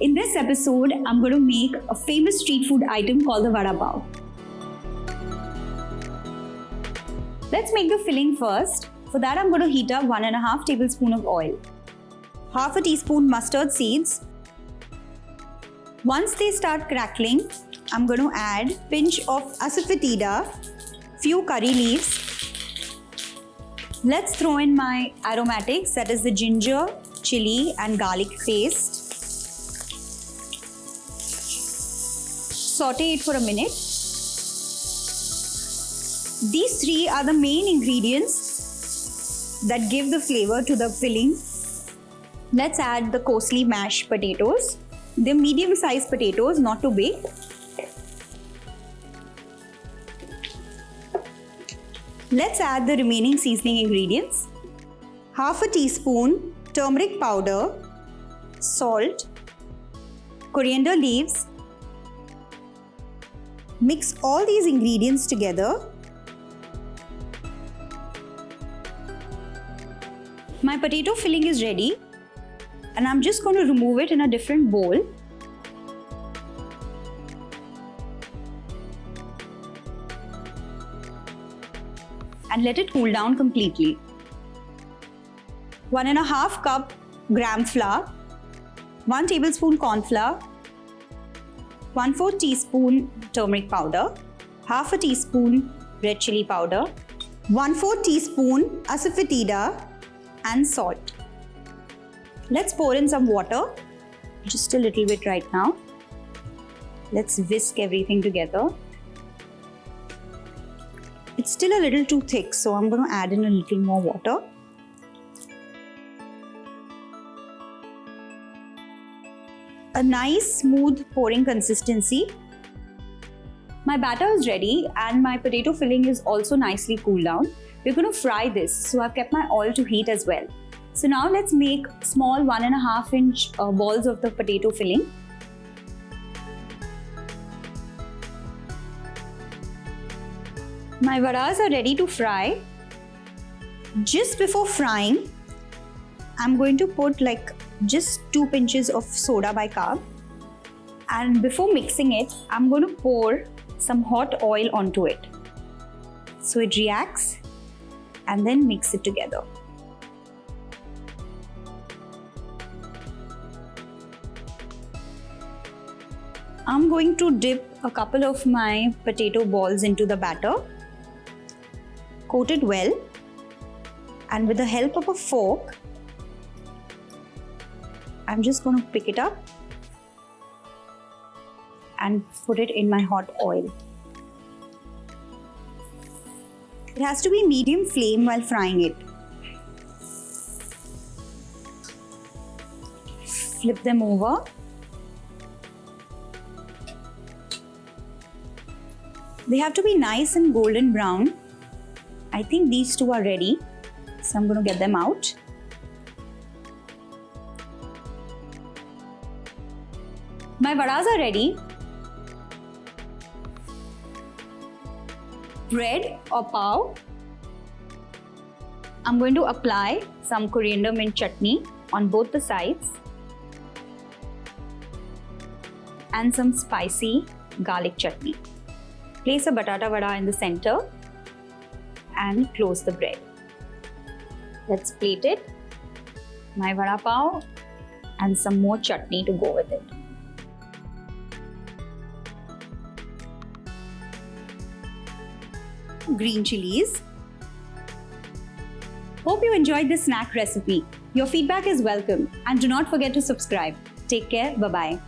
In this episode, I'm going to make a famous street food item called the Vada Pav. Let's make the filling first. For that, I'm going to heat up 1.5 tablespoons of oil, half a teaspoon mustard seeds. Once they start crackling, I'm going to add a pinch of Asafoetida, few curry leaves. Let's throw in my aromatics, that is the ginger, chili and garlic paste. Saute it for a minute. These three are the main ingredients that give the flavor to the filling. Let's add the coarsely mashed potatoes. They're medium-sized potatoes, not too big. Let's add the remaining seasoning ingredients. Half a teaspoon turmeric powder, salt, coriander leaves. Mix all these ingredients together. My potato filling is ready and I'm just going to remove it in a different bowl. And let it cool down completely. 1.5 cup gram flour, 1 tablespoon cornflour, 1/4 teaspoon turmeric powder, half a teaspoon red chili powder, 1/4 teaspoon Asafoetida and salt. Let's pour in some water, just a little bit right now. Let's whisk everything together. It's still a little too thick, so I'm going to add in a little more water. A nice smooth pouring consistency. My batter is ready and my potato filling is also nicely cooled down. We're going to fry this, so I've kept my oil to heat as well. So now let's make small 1.5 inch balls of the potato filling. My vadas are ready to fry. Just before frying, I'm going to put just 2 pinches of soda bicarb. And before mixing it, I'm going to pour some hot oil onto it, so it reacts, and then mix it together. I'm going to dip a couple of my potato balls into the batter, coat it well, and with the help of a fork, I'm just going to pick it up and put it in my hot oil. It has to be medium flame while frying it. Flip them over. They have to be nice and golden brown. I think these two are ready, so I'm going to get them out. My vadas are ready. Bread or pav. I'm going to apply some Coriander-Mint Chutney on both the sides and some spicy garlic chutney. Place a Batata Vada in the center and close the bread. Let's plate it. My Vada Pav and some more chutney to go with it. Green chilies. Hope you enjoyed this snack recipe. Your feedback is welcome and do not forget to subscribe. Take care. Bye-bye.